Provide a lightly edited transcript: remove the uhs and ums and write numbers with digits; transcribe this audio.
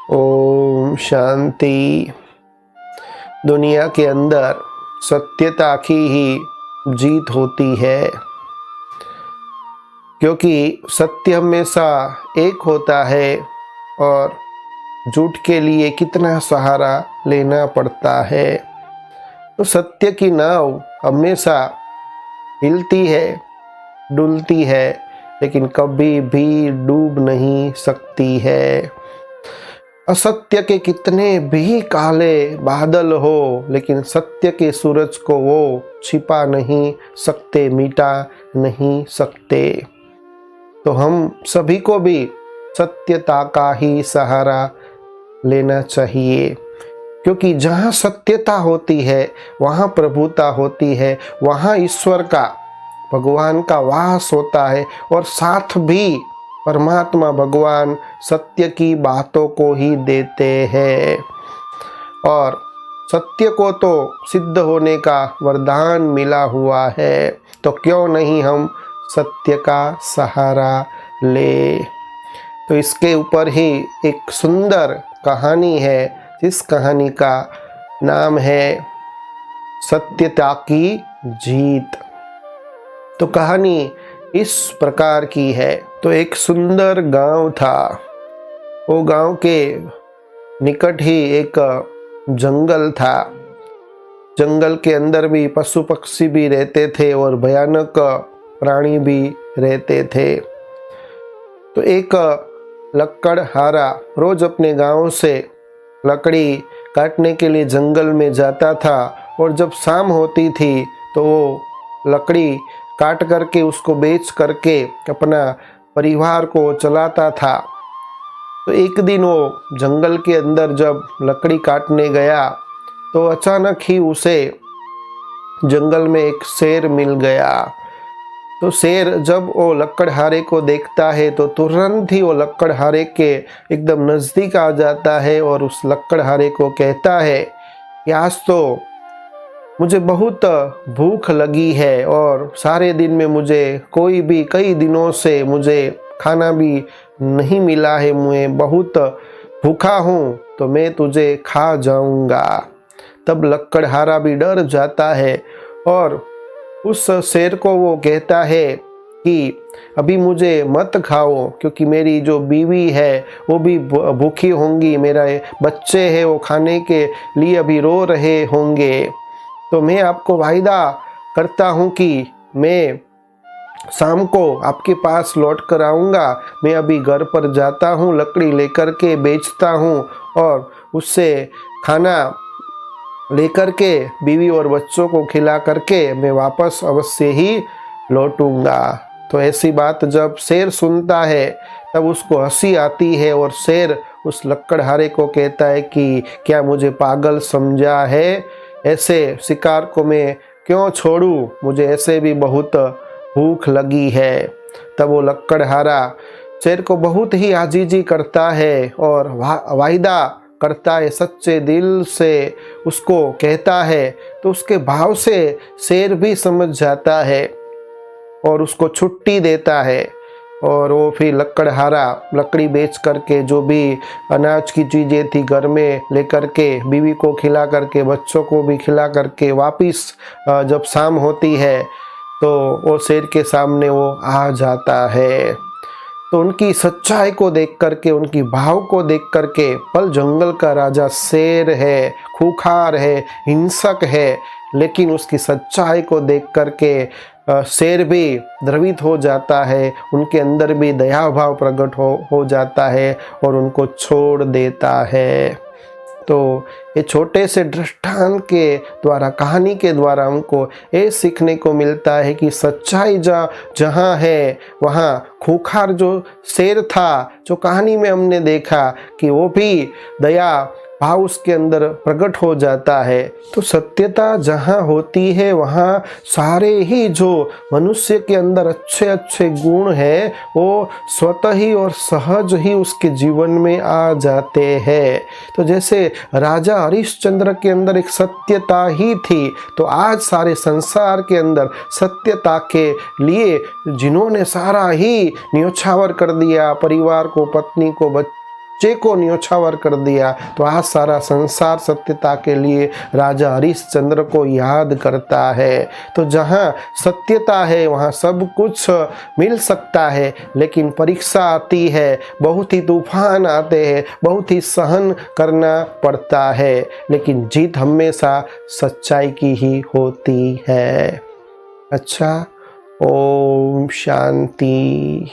ओम शांति। दुनिया के अंदर सत्यता की ही जीत होती है, क्योंकि सत्य हमेशा एक होता है और झूठ के लिए कितना सहारा लेना पड़ता है। तो सत्य की नाव हमेशा हिलती है, डुलती है, लेकिन कभी भी डूब नहीं सकती है। असत्य के कितने भी काले बादल हो, लेकिन सत्य के सूरज को वो छिपा नहीं सकते, मिटा नहीं सकते। तो हम सभी को भी सत्यता का ही सहारा लेना चाहिए, क्योंकि जहाँ सत्यता होती है वहाँ प्रभुता होती है, वहाँ ईश्वर का, भगवान का वास होता है। और साथ भी परमात्मा भगवान सत्य की बातों को ही देते हैं, और सत्य को तो सिद्ध होने का वरदान मिला हुआ है। तो क्यों नहीं हम सत्य का सहारा ले। तो इसके ऊपर ही एक सुंदर कहानी है, जिस कहानी का नाम है सत्यता की जीत। तो कहानी इस प्रकार की है। तो एक सुंदर गांव था। वो गांव के निकट ही एक जंगल था। जंगल के अंदर भी पशु पक्षी भी रहते थे और भयानक प्राणी भी रहते थे। तो एक लकड़हारा रोज अपने गांव से लकड़ी काटने के लिए जंगल में जाता था, और जब शाम होती थी तो वो लकड़ी काट करके उसको बेच करके अपना परिवार को चलाता था। तो एक दिन वो जंगल के अंदर जब लकड़ी काटने गया तो अचानक ही उसे जंगल में एक शेर मिल गया। तो शेर जब वो लकड़हारे को देखता है तो तुरंत ही वो लकड़हारे के एकदम नज़दीक आ जाता है और उस लकड़हारे को कहता है कि आज तो मुझे बहुत भूख लगी है, और सारे दिन में मुझे कई दिनों से मुझे खाना भी नहीं मिला है, मैं बहुत भूखा हूँ, तो मैं तुझे खा जाऊँगा। तब लकड़हारा भी डर जाता है और उस शेर को वो कहता है कि अभी मुझे मत खाओ, क्योंकि मेरी जो बीवी है वो भी भूखी होंगी, मेरे बच्चे हैं वो खाने के लिए अभी रो रहे होंगे। तो मैं आपको वायदा करता हूँ कि मैं शाम को आपके पास लौट कर आऊँगा। मैं अभी घर पर जाता हूँ, लकड़ी लेकर के बेचता हूँ और उससे खाना लेकर के बीवी और बच्चों को खिला करके मैं वापस अवश्य ही लौटूंगा। तो ऐसी बात जब शेर सुनता है तब उसको हंसी आती है, और शेर उस लकड़हारे को कहता है कि क्या मुझे पागल समझा है, ऐसे शिकार को मैं क्यों छोड़ूं, मुझे ऐसे भी बहुत भूख लगी है। तब वो लकड़हारा शेर को बहुत ही आजीजी करता है और वायदा करता है, सच्चे दिल से उसको कहता है। तो उसके भाव से शेर भी समझ जाता है और उसको छुट्टी देता है, और वो फिर लकड़हारा लकड़ी बेच करके जो भी अनाज की चीज़ें थी घर में लेकर के बीवी को खिला करके बच्चों को भी खिला करके वापिस जब शाम होती है तो वो शेर के सामने वो आ जाता है। तो उनकी सच्चाई को देख करके, उनकी भाव को देख करके, पल जंगल का राजा शेर है, खूंखार है, हिंसक है, लेकिन उसकी सच्चाई को देख करके शेर भी द्रवित हो जाता है, उनके अंदर भी दया भाव प्रकट हो जाता है और उनको छोड़ देता है। तो ये छोटे से दृष्टांत के द्वारा, कहानी के द्वारा हमको ये सीखने को मिलता है कि सच्चाई जहाँ है वहाँ खूंखार जो शेर था, जो कहानी में हमने देखा कि वो भी दया भाव उसके अंदर प्रकट हो जाता है। तो सत्यता जहाँ होती है वहाँ सारे ही जो मनुष्य के अंदर अच्छे अच्छे गुण हैं वो स्वतः ही और सहज ही उसके जीवन में आ जाते हैं। तो जैसे राजा हरिश्चंद्र के अंदर एक सत्यता ही थी, तो आज सारे संसार के अंदर सत्यता के लिए जिन्होंने सारा ही न्योछावर कर दिया, परिवार को, पत्नी को, सच्चे को न्योछावर कर दिया तो आज सारा संसार सत्यता के लिए राजा हरिश्चंद्र को याद करता है। तो जहाँ सत्यता है वहाँ सब कुछ मिल सकता है, लेकिन परीक्षा आती है, बहुत ही तूफान आते हैं, बहुत ही सहन करना पड़ता है, लेकिन जीत हमेशा सच्चाई की ही होती है। अच्छा, ओम शांति।